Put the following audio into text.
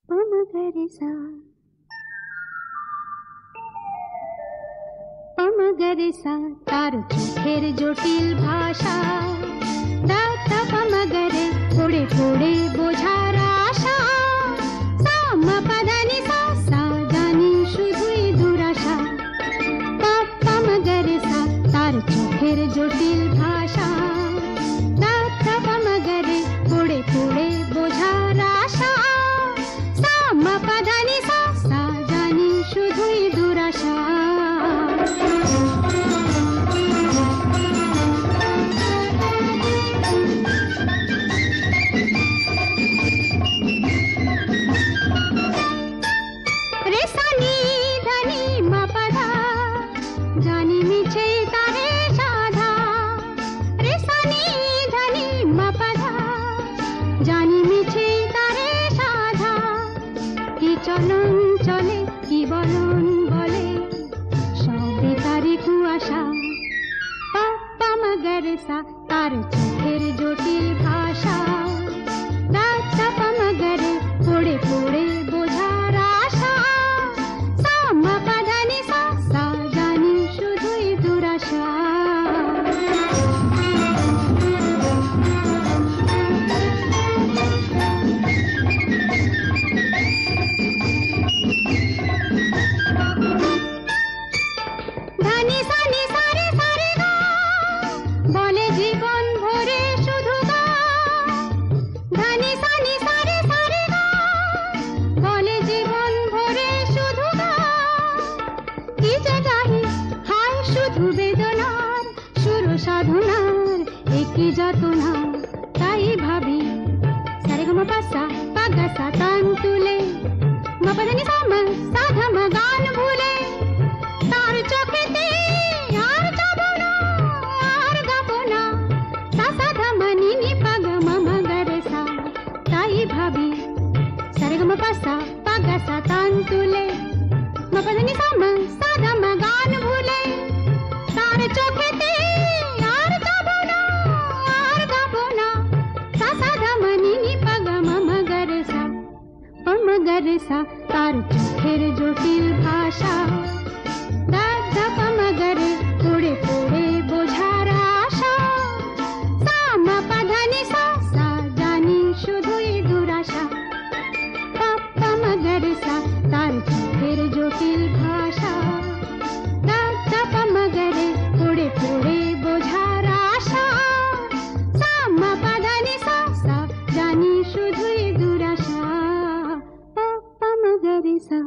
পমগরেসা পমগরেসা তার চোখের জটিল ভাষা দাতা পমগরে পড়ে পড়ে বোঝার আশা সামা পাদানি সা সা জানি শুধুই দুরাশা পমগরেসা তার চোখের জটিল ভাষা দাতা পমগরে পড়ে পড়ে বোঝার আশা সামা পাদানি সা সা জানি শুধুই দুরাশা রেসানি ধনি মাপাধা জানি মিছে তারে সাধা রেসানি ধনি মাপাধা জানি মিছে তারে সাধা কি চলন চলে কি বলন বলে সবে তারে কুয়াশা পমগরেসা তার চোখের জটিল ভাষা দাতা পমগরে পড়ে পড়ে বোঝার আশা সামা পাদানি সা সা জানি শুধুই দুরাশা ধানি সানি সারে সারে গা বলে জীবন ভরে শুধু গা ধানি সানি সারে সারে গা বলে জীবন ভরে শুধু গা কি যে গাহি হায় শুধু বেদনার সুর সাধনার একই যাতনা তাই ভাবি সারে গা মা পাসা পাগা সা তান তুলে মা পাদানি সা মা সাধা মা গান ভুলে তার চোখেতে আর যাবো না আর গাবো না সা সাধা মানি নি পাগ মগরেসা তাই ভাবি সারে গা মা পাসা পাগা সা তান তুলে মা পাদানি সা মা সাধা মা গান ভুলে তার চোখেতে আর যাবো না আর গাবো না সা সাধা মানি নি পাগ মগরেসা পমগরেসা তার চোখের জটিল ভাষা দাদা পমগরে পড়ে পড়ে বোঝার আশা সামা পাধানি সা সা জানি শুধুই দুরাশা পমগরেসা তার চোখের জটিল ভাষা দাদা পমগরে পড়ে পড়ে বোঝার আশা সামা পাধানি সা সা জানি শুধুই দুরাশা পমগরেসা